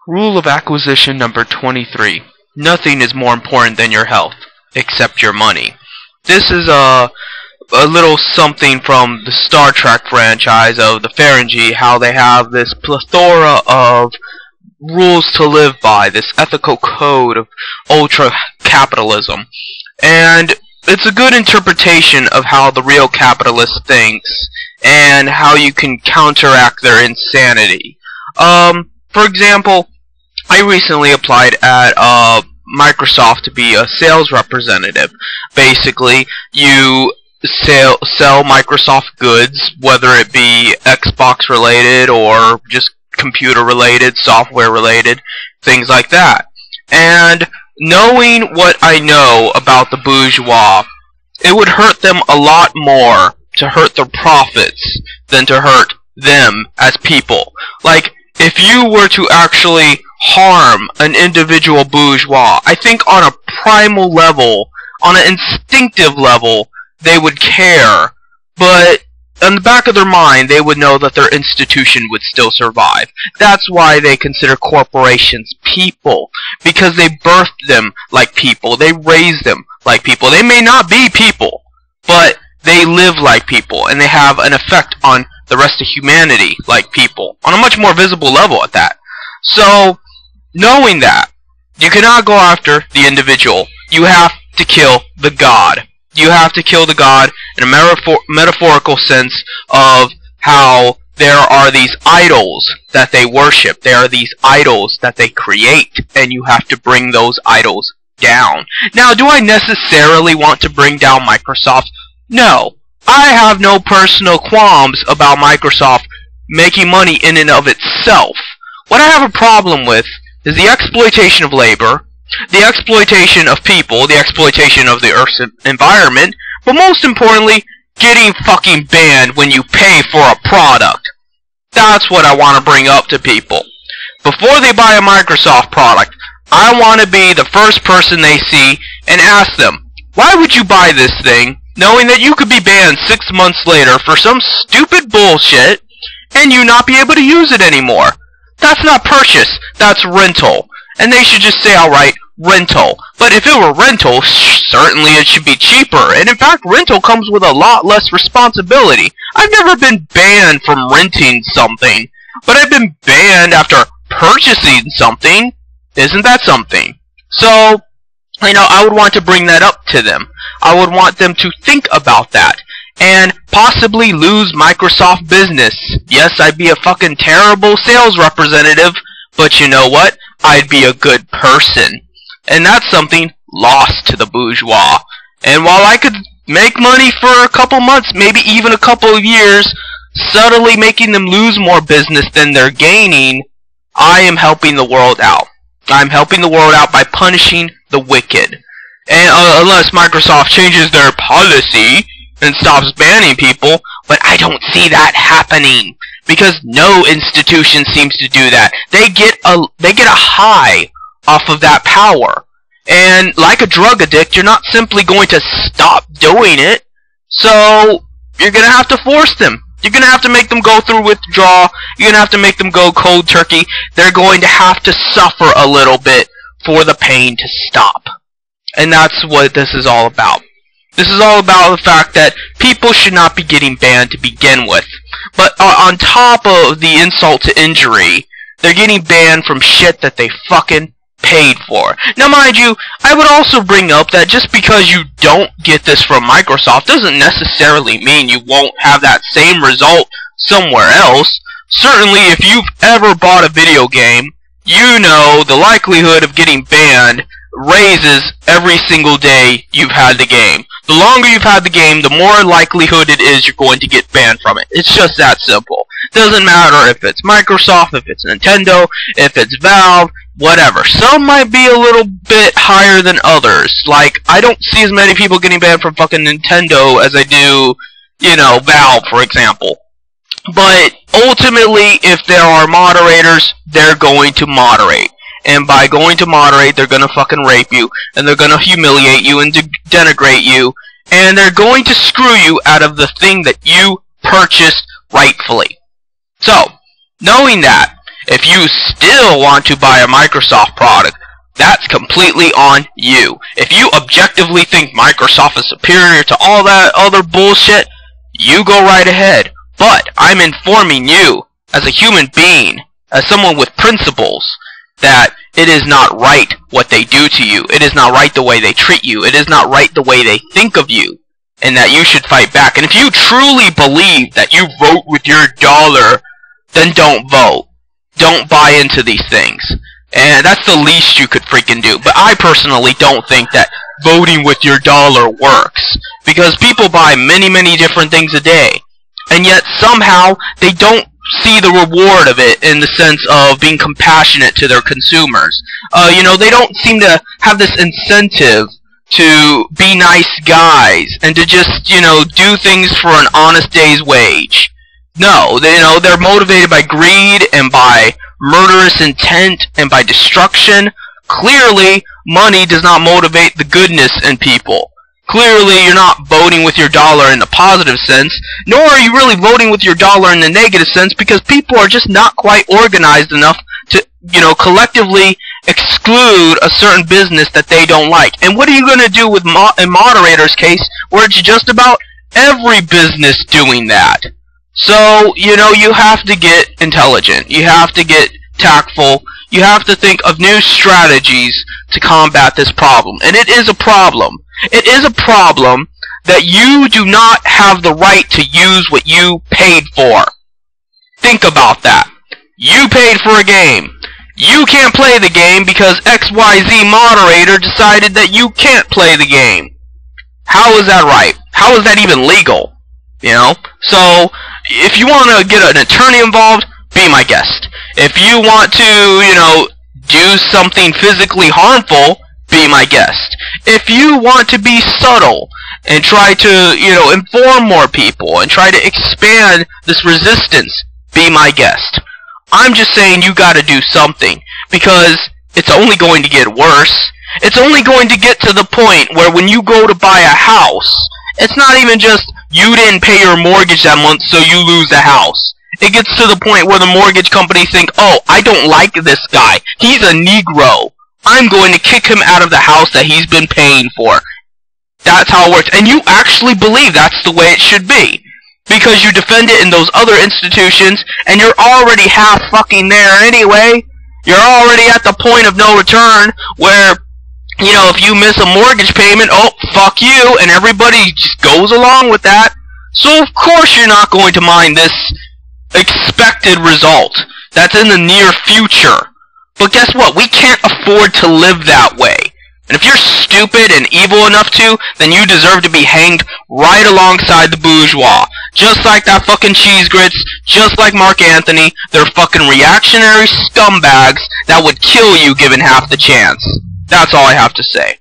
Rule of acquisition number 23. Nothing is more important than your health, except your money. This is a little something from the Star Trek franchise of the Ferengi, how they have this plethora of rules to live by, this ethical code of ultra-capitalism. And it's a good interpretation of how the real capitalist thinks and how you can counteract their insanity. For example, I recently applied at Microsoft to be a sales representative. Basically, you sell Microsoft goods, whether it be Xbox related or just computer related, software related, things like that. And knowing what I know about the bourgeois, it would hurt them a lot more to hurt their profits than to hurt them as people. Like, if you were to actually harm an individual bourgeois, I think on a primal level, on an instinctive level, they would care, but in the back of their mind, they would know that their institution would still survive. That's why they consider corporations people, because they birthed them like people, they raised them like people. They may not be people, but they live like people, and they have an effect on the rest of humanity like people, on a much more visible level at that. So, knowing that, you cannot go after the individual. You have to kill the god. You have to kill the god in a metaphorical sense of how there are these idols that they worship. There are these idols that they create, and you have to bring those idols down. Now, do I necessarily want to bring down Microsoft? No. I have no personal qualms about Microsoft making money in and of itself. What I have a problem with is the exploitation of labor, the exploitation of people, the exploitation of the Earth's environment, but most importantly, getting fucking banned when you pay for a product. That's what I want to bring up to people. Before they buy a Microsoft product, I want to be the first person they see and ask them, why would you buy this thing, knowing that you could be banned 6 months later for some stupid bullshit, and you not be able to use it anymore? That's not purchase, that's rental. And they should just say outright, rental. But if it were rental, certainly it should be cheaper. And in fact, rental comes with a lot less responsibility. I've never been banned from renting something, but I've been banned after purchasing something. Isn't that something? So, I would want to bring that up to them. I would want them to think about that. And possibly lose Microsoft business. Yes, I'd be a fucking terrible sales representative, but you know what? I'd be a good person. And that's something lost to the bourgeois. And while I could make money for a couple months, maybe even a couple of years, subtly making them lose more business than they're gaining, I am helping the world out. I'm helping the world out by punishing the wicked. And unless Microsoft changes their policy and stops banning people, but I don't see that happening, because no institution seems to do that. They get a high off of that power. And like a drug addict, you're not simply going to stop doing it. So you're going to have to force them. You're going to have to make them go through withdrawal. You're going to have to make them go cold turkey. They're going to have to suffer a little bit for the pain to stop. And that's what this is all about. This is all about the fact that people should not be getting banned to begin with. But on top of the insult to injury, they're getting banned from shit that they fucking paid for. Now mind you, I would also bring up that just because you don't get this from Microsoft doesn't necessarily mean you won't have that same result somewhere else. Certainly if you've ever bought a video game, you know the likelihood of getting banned raises every single day you've had the game. The longer you've had the game, the more likelihood it is you're going to get banned from it. It's just that simple. Doesn't matter if it's Microsoft, if it's Nintendo, if it's Valve, whatever. Some might be a little bit higher than others. Like, I don't see as many people getting banned from fucking Nintendo as I do, Valve, for example. But ultimately, if there are moderators, they're going to moderate. And by going to moderate, they're gonna fucking rape you, and they're gonna humiliate you and denigrate you, and they're going to screw you out of the thing that you purchased rightfully. So, knowing that, if you still want to buy a Microsoft product, that's completely on you. If you objectively think Microsoft is superior to all that other bullshit, you go right ahead. But I'm informing you, as a human being, as someone with principles, that it is not right what they do to you. It is not right the way they treat you. It is not right the way they think of you. And that you should fight back. And if you truly believe that you vote with your dollar, then don't vote. Don't buy into these things. And that's the least you could freaking do. But I personally don't think that voting with your dollar works. Because people buy many, many different things a day. And yet somehow they don't see the reward of it in the sense of being compassionate to their consumers. They don't seem to have this incentive to be nice guys and to just, do things for an honest day's wage. No, they're motivated by greed and by murderous intent and by destruction. Clearly, money does not motivate the goodness in people. Clearly, you're not voting with your dollar in the positive sense, nor are you really voting with your dollar in the negative sense, because people are just not quite organized enough to, collectively exclude a certain business that they don't like. And what are you going to do with in moderator's case, where it's just about every business doing that? So, you have to get intelligent. You have to get tactful. You have to think of new strategies to combat this problem. And it is a problem. It is a problem that you do not have the right to use what you paid for. Think about that. You paid for a game. You can't play the game because XYZ moderator decided that you can't play the game. How is that right? How is that even legal? So, if you want to get an attorney involved, be my guest. If you want to, do something physically harmful, be my guest. If you want to be subtle and try to, inform more people and try to expand this resistance, be my guest. I'm just saying you gotta do something, because it's only going to get worse. It's only going to get to the point where when you go to buy a house, it's not even just you didn't pay your mortgage that month so you lose the house. It gets to the point where the mortgage company think, oh, I don't like this guy. He's a Negro. I'm going to kick him out of the house that he's been paying for. That's how it works. And you actually believe that's the way it should be. Because you defend it in those other institutions, and you're already half fucking there anyway. You're already at the point of no return, where, if you miss a mortgage payment, oh, fuck you, and everybody just goes along with that. So of course you're not going to mind this expected result that's in the near future. But guess what? We can't afford to live that way. And if you're stupid and evil enough to, then you deserve to be hanged right alongside the bourgeois. Just like that fucking cheese grits, just like Mark Anthony, they're fucking reactionary scumbags that would kill you given half the chance. That's all I have to say.